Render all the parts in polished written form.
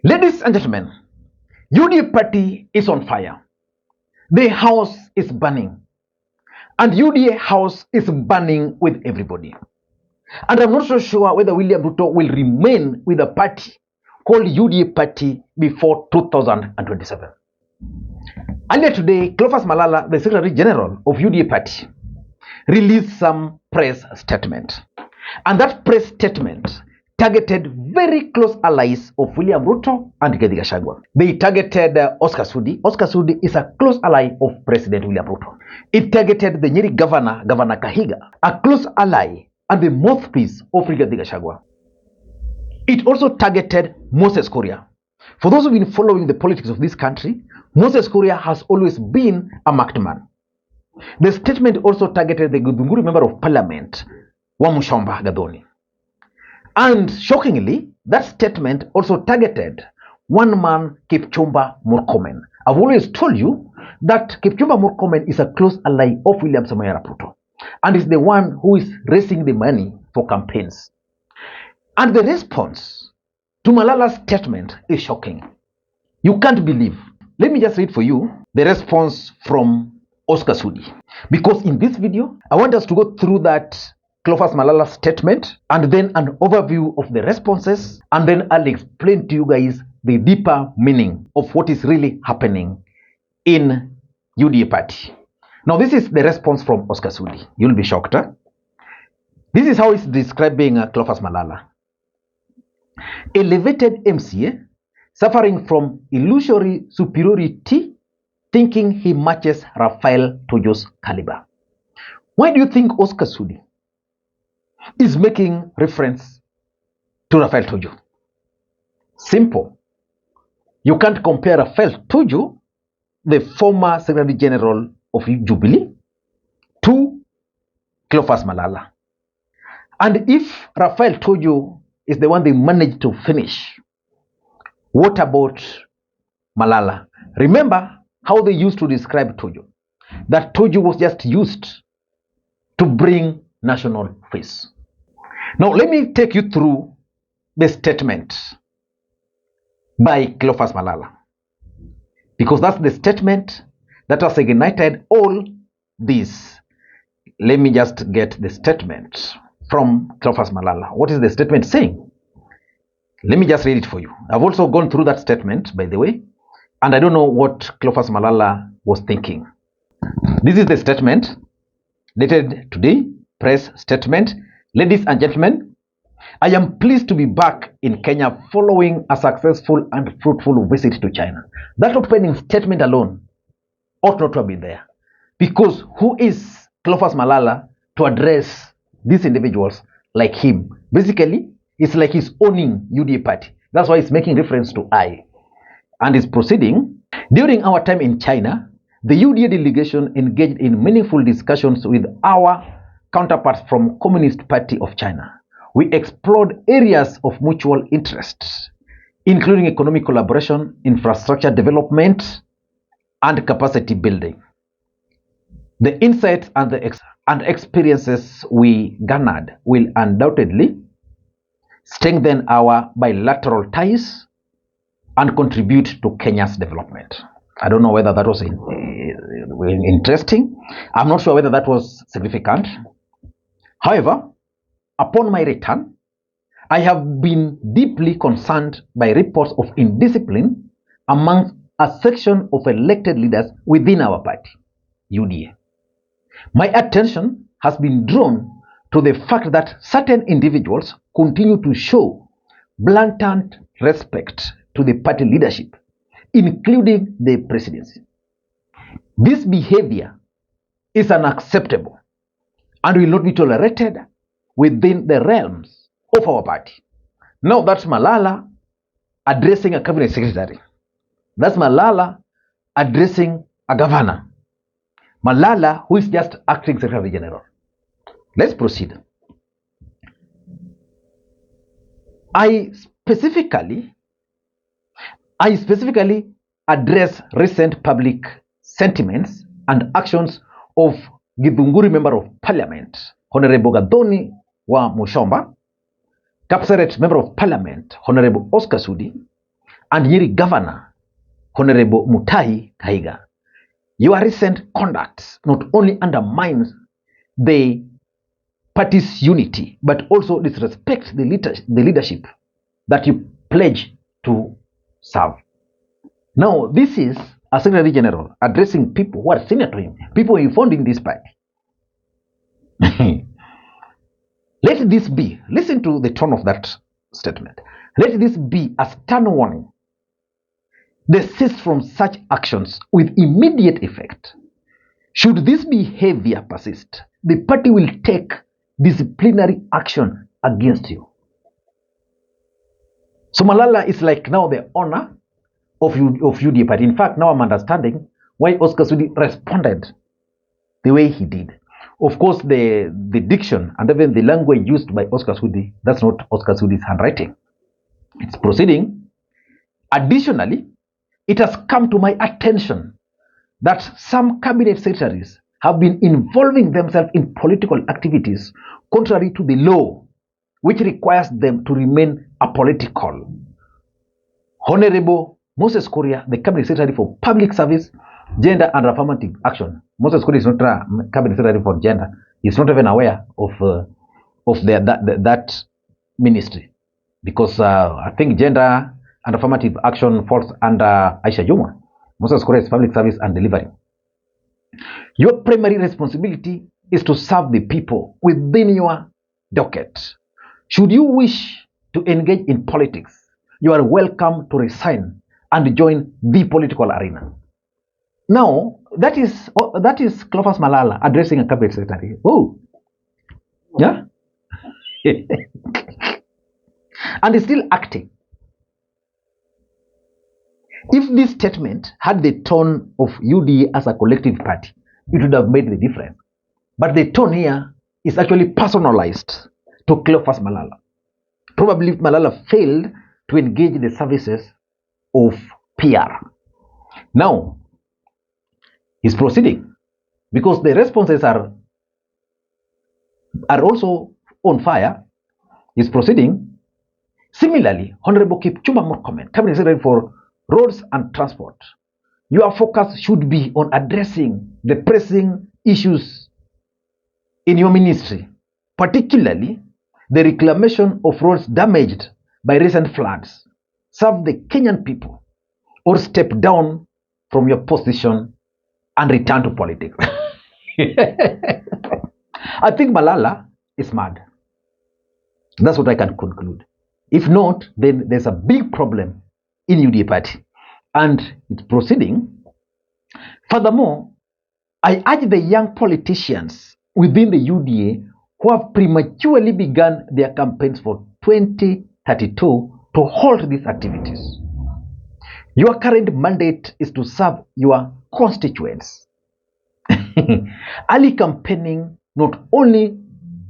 Ladies and gentlemen, UDA party is on fire. The house is burning. And UDA house is burning with everybody. And I'm not so sure whether William Ruto will remain with a party called UDA party before 2027. Earlier today, Cleophas Malala, the Secretary General of UDA party, released some press statement. And that press statement targeted very close allies of William Ruto and Rigathi Gachagua. They targeted Oscar Sudi. Oscar Sudi is a close ally of President William Ruto. It targeted the Nyeri governor, Governor Kahiga, a close ally and the mouthpiece of Rigathi Gachagua. It also targeted Moses Kuria. For those who've been following the politics of this country, Moses Kuria has always been a marked man. The statement also targeted the Githunguri member of parliament, Wamushomba Gadoni. And shockingly, that statement also targeted one man, Kipchumba Murkomen. I've always told you that Kipchumba Murkomen is a close ally of William Samoei Arap Ruto and is the one who is raising the money for campaigns. And the response to Malala's statement is shocking. You can't believe. Let me just read for you the response from Oscar Sudi. Because in this video, I want us to go through that Cleophas Malala statement and then an overview of the responses, and then I'll explain to you guys the deeper meaning of what is really happening in UDA party. Now this is the response from Oscar Sudi. You'll be shocked. Huh? This is how it's describing Cleophas Malala. Elevated MCA suffering from illusory superiority, thinking he matches Rafael Tojo's caliber. Why do you think Oscar Sudi is making reference to Rafael Tojo? Simple. You can't compare Rafael Tojo, the former Secretary General of Jubilee, to Cleophas Malala. And if Rafael Tojo is the one they managed to finish, what about Malala? Remember how they used to describe Tojo. That Tojo was just used to bring national peace. Now let me take you through the statement by Cleophas Malala, because that's the statement that has ignited all this. Let me just get the statement from Cleophas Malala. What is the statement saying? Let me just read it for you. I've also gone through that statement, by the way, and I don't know what Cleophas Malala was thinking. This is the statement dated today, press statement. Ladies and gentlemen, I am pleased to be back in Kenya following a successful and fruitful visit to China. That opening statement alone ought not to have been there. Because who is Cleophas Malala to address these individuals like him? Basically, it's like he's owning UDA party. That's why he's making reference to I. And is proceeding. During our time in China, the UDA delegation engaged in meaningful discussions with our counterparts from Communist Party of China. We explored areas of mutual interest, including economic collaboration, infrastructure development, and capacity building. The insights and experiences we garnered will undoubtedly strengthen our bilateral ties and contribute to Kenya's development. I don't know whether that was interesting. I'm not sure whether that was significant. However, upon my return, I have been deeply concerned by reports of indiscipline among a section of elected leaders within our party, UDA. My attention has been drawn to the fact that certain individuals continue to show blatant respect to the party leadership, including the presidency. This behavior is unacceptable and will not be tolerated within the realms of our party. Now that's Malala addressing a cabinet secretary. That's Malala addressing a governor. Malala, who is just acting Secretary General. Let's proceed. I specifically address recent public sentiments and actions of Githunguri Member of Parliament, Honorable Gadoni wa Mushomba, Kapseret Member of Parliament, Honorable Oscar Sudi, and Nyeri Governor, Honorable Mutahi Kahiga. Your recent conduct not only undermines the party's unity, but also disrespects the leadership that you pledge to serve. Now, this is a Secretary General addressing people who are senior to him, people he found in this party. Let this be, listen to the tone of that statement. Let this be a stern warning. Desist from such actions with immediate effect. Should this behavior persist, the party will take disciplinary action against you. So Malala is like now the owner of UDA party. In fact, now I'm understanding why Oscar Sudi responded the way he did. Of course, the diction and even the language used by Oscar Sudi, that's not Oscar Sudi's handwriting. It's proceeding. Additionally, it has come to my attention that some cabinet secretaries have been involving themselves in political activities contrary to the law, which requires them to remain apolitical. Honorable Moses Kuria, the Cabinet Secretary for Public Service, Gender and Affirmative Action. Moses Kuria is not a Cabinet Secretary for Gender. He's not even aware of that ministry, because I think Gender and Affirmative Action falls under Aisha Juma. Moses Kuria is Public Service and Delivery. Your primary responsibility is to serve the people within your docket. Should you wish to engage in politics, you are welcome to resign and join the political arena. Now, that is Cleophas Malala addressing a cabinet secretary. Oh, yeah, and is still acting. If this statement had the tone of UDA as a collective party, it would have made the difference. But the tone here is actually personalized to Cleophas Malala. Probably Malala failed to engage the services of PR. Now, he's proceeding because the responses are also on fire. He's proceeding. Similarly, Honorable Kipchumba Murkomen, Cabinet Secretary for Roads and Transport, your focus should be on addressing the pressing issues in your ministry, particularly the reclamation of roads damaged by recent floods. Serve the Kenyan people or step down from your position and return to politics. I think Malala is mad. That's what I can conclude. If not, then there's a big problem in UDA party, and it's proceeding. Furthermore, I urge the young politicians within the UDA who have prematurely begun their campaigns for 2032 to halt these activities. Your current mandate is to serve your constituents. Early campaigning not only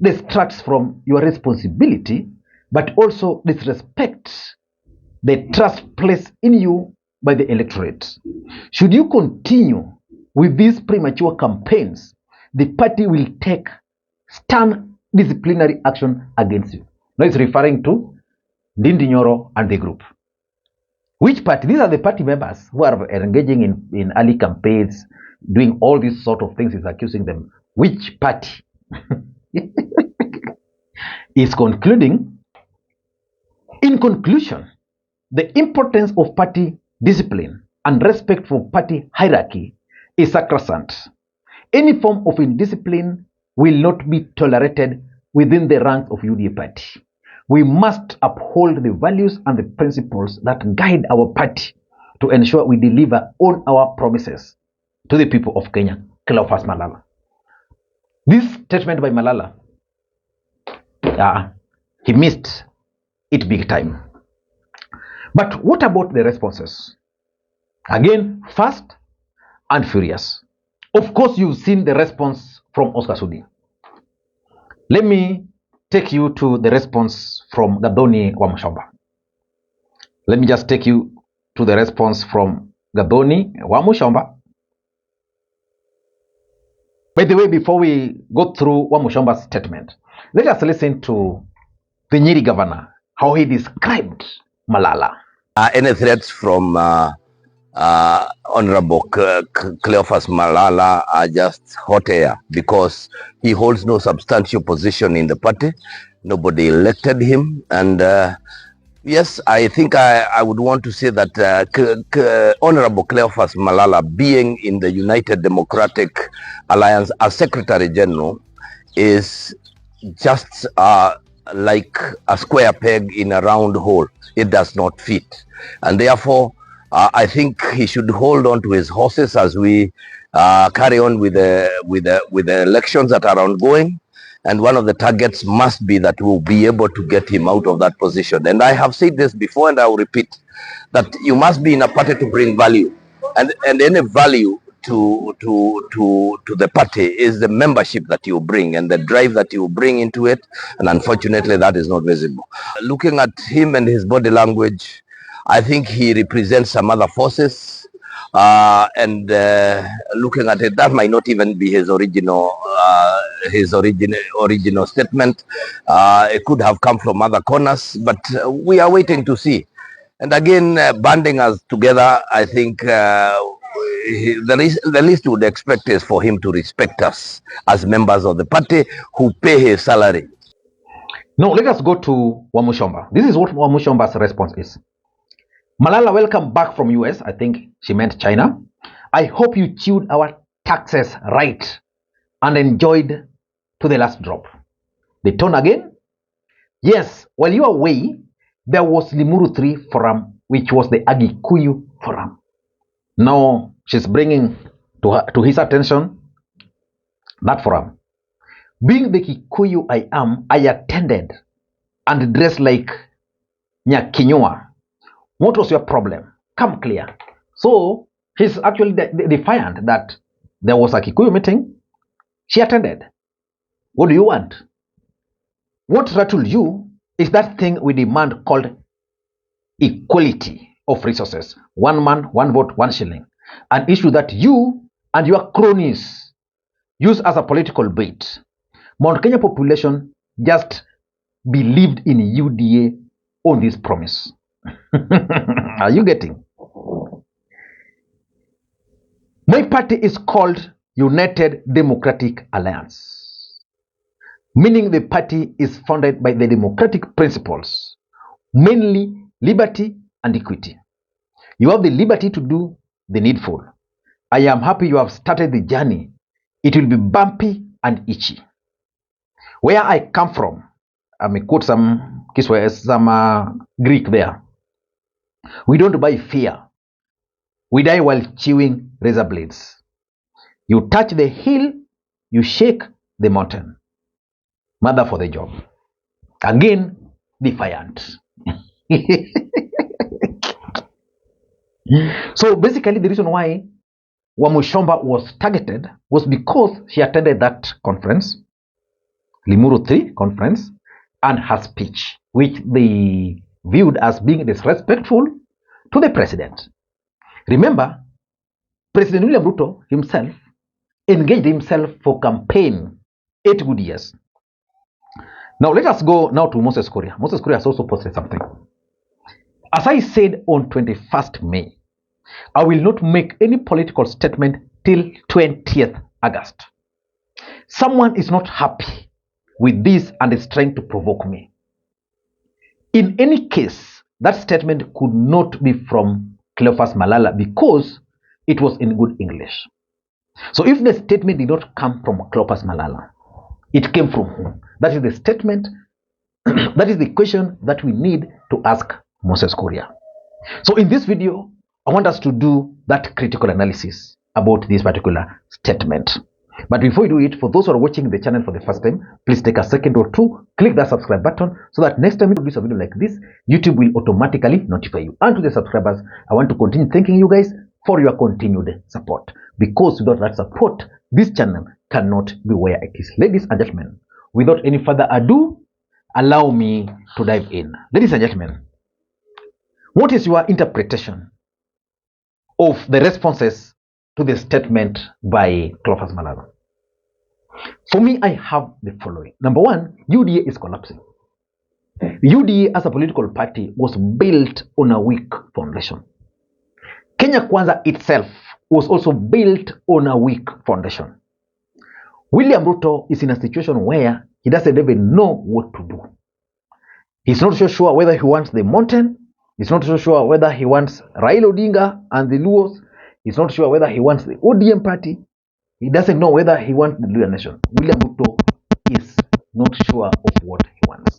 distracts from your responsibility, but also disrespects the trust placed in you by the electorate. Should you continue with these premature campaigns, the party will take stern disciplinary action against you. Now it's referring to Ndindi Nyoro and the group. Which party? These are the party members who are engaging in early campaigns, doing all these sort of things. He's accusing them. Which party? Is concluding. In conclusion, the importance of party discipline and respect for party hierarchy is sacrosanct. Any form of indiscipline will not be tolerated within the ranks of UDA party. We must uphold the values and the principles that guide our party to ensure we deliver on our promises to the people of Kenya. Cleophas Malala. This statement by Malala, he missed it big time. But what about the responses? Again, fast and furious. Of course, you've seen the response from Oscar Sudi. Let me take you to the response from Gathoni Wamuchomba. Let me just take you to the response from Gathoni Wamuchomba. By the way, before we go through Wamuchomba's statement, let us listen to the Nyeri governor, how he described Malala. Any threats from Honorable Cleophas Malala are just hot air because he holds no substantial position in the party. Nobody elected him. And yes, I think I would want to say that Honorable Cleophas Malala, being in the United Democratic Alliance as Secretary General, is just like a square peg in a round hole. It does not fit. And therefore, I think he should hold on to his horses as we carry on with the elections that are ongoing. And one of the targets must be that we'll be able to get him out of that position. And I have said this before, and I will repeat that you must be in a party to bring value, and any value to the party is the membership that you bring and the drive that you bring into it. And unfortunately, that is not visible. Looking at him and his body language, I think he represents some other forces. And looking at it, that might not even be his original statement. It could have come from other corners, but we are waiting to see. And again, banding us together, I think the least we would expect is for him to respect us as members of the party who pay his salary. Now, let us go to Wamushomba. This is what Wamushomba's response is. Malala, welcome back from US. I think she meant China. I hope you chewed our taxes right and enjoyed to the last drop. The tone again. Yes, while you were away, there was Limuru 3 Forum, which was the Agikuyu Forum. Now she's bringing to his attention that forum. Being the Kikuyu I am, I attended and dressed like Nyakinyua. What was your problem? Come clear. So he's actually defiant that there was a Kikuyu meeting. She attended. What do you want? What rattled you is that thing we demand called equality of resources. One man, one vote, one shilling. An issue that you and your cronies use as a political bait. Mount Kenya population just believed in UDA on this promise. Are you getting? My party is called United Democratic Alliance, meaning the party is founded by the democratic principles, mainly liberty and equity. You have the liberty to do the needful. I am happy you have started the journey. It will be bumpy and itchy. Where I come from, I may quote some Greek there. We don't buy fear. We die while chewing razor blades. You touch the hill, you shake the mountain. Mother for the job. Again, defiant. So basically the reason why Wamushomba was targeted was because she attended that conference, Limuru 3 conference, and her speech, which they viewed as being disrespectful to the president. Remember, President William Ruto himself engaged himself for campaign 8 good years. Now let us go now to Moses Kuria. Moses Kuria has also posted something. As I said on 21st May, I will not make any political statement till 20th August. Someone is not happy with this and is trying to provoke me. In any case, that statement could not be from Cleophas Malala because it was in good English. So if the statement did not come from Cleophas Malala, it came from whom? That is the statement, that is the question that we need to ask Moses Kuria. So in this video, I want us to do that critical analysis about this particular statement. But before we do it, for those who are watching the channel for the first time, please take a second or two, click that subscribe button so that next time we produce a video like this, YouTube will automatically notify you. And to the subscribers, I want to continue thanking you guys for your continued support. Because without that support, this channel cannot be where it is. Ladies and gentlemen, without any further ado, allow me to dive in. Ladies and gentlemen, what is your interpretation of the responses to the statement by Cleophas Malala? For me, I have the following. Number one, UDA is collapsing. UDA as a political party was built on a weak foundation. Kenya Kwanza itself was also built on a weak foundation. William Ruto is in a situation where he doesn't even know what to do. He's not so sure whether he wants the mountain. He's not so sure whether he wants Raila Odinga and the Luos. He's not sure whether he wants the ODM party. He doesn't know whether he wants the Luo nation. William Ruto is not sure of what he wants.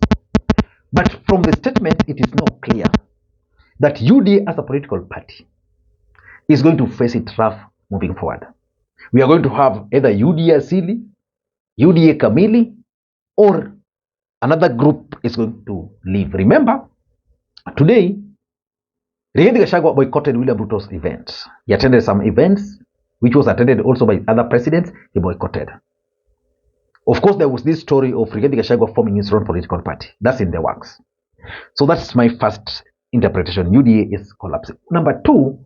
But from the statement, it is now clear that UDA as a political party is going to face it rough moving forward. We are going to have either UDA Asili, UDA Kamili, or another group is going to leave. Remember, today, Rigathi Gachagua boycotted William Ruto's events. He attended some events, which was attended also by other presidents. He boycotted. Of course, there was this story of Rigathi Gachagua forming his own political party. That's in the works. So that's my first interpretation. UDA is collapsing. Number two,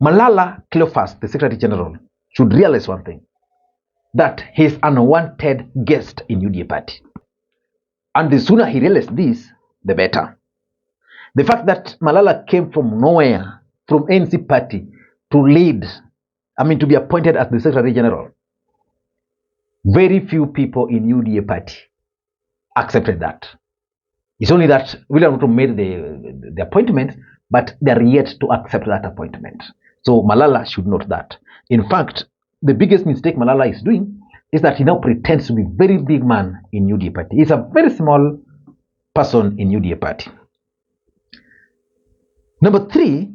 Malala Cleophas, the Secretary General, should realize one thing, that he is an unwanted guest in UDA party. And the sooner he realizes this, the better. The fact that Malala came from nowhere, from ANC party, to lead, to be appointed as the Secretary General, very few people in UDA party accepted that. It's only that William Ruto made the appointment, but they're yet to accept that appointment. So Malala should note that. In fact, the biggest mistake Malala is doing is that he now pretends to be a very big man in UDA party. He's a very small person in UDA party. Number three,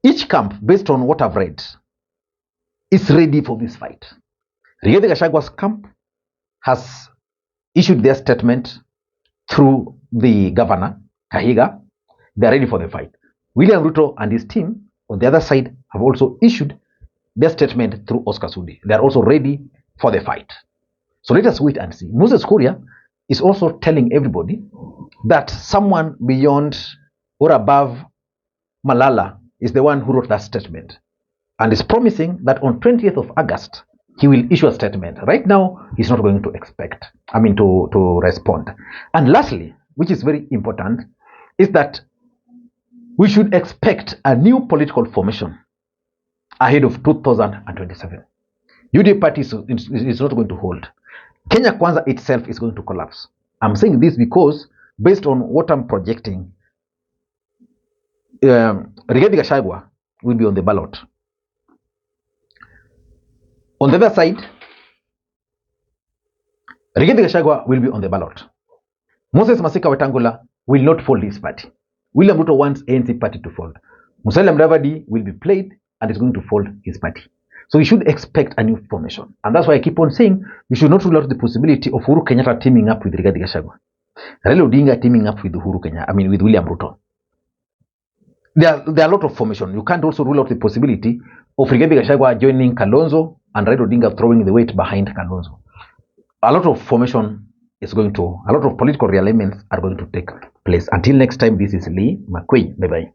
each camp, based on what I've read, is ready for this fight. Rigathi Gachagua's camp has issued their statement through the governor, Kahiga. They are ready for the fight. William Ruto and his team, on the other side, have also issued their statement through Oscar Sudi. They are also ready for the fight. So let us wait and see. Moses Kuria is also telling everybody that someone beyond or above Malala is the one who wrote that statement, and is promising that on 20th of August, he will issue a statement. Right now, he's not going to to respond. And lastly, which is very important, is that we should expect a new political formation ahead of 2027. UDA party is not going to hold. Kenya Kwanza itself is going to collapse. I'm saying this because, based on what I'm projecting, Rigathi Gachagua will be on the ballot. On the other side, Rigathi Gachagua will be on the ballot. Moses Masika Wetangula will not fold his party. William Ruto wants ANC party to fold. Musalia Mudavadi will be played and is going to fold his party. So you should expect a new formation. And that's why I keep on saying you should not rule out the possibility of Uhuru Kenyatta teaming up with Rigathi Gachagua. Raila Odinga teaming up with with William Ruto. There are a lot of formation. You can't also rule out the possibility of Rigathi Gachagua joining Kalonzo and Raila Odinga throwing the weight behind Kalonzo. A lot of formation is a lot of political realignments are going to take place. Until next time, this is Lee Makwiny. Bye-bye.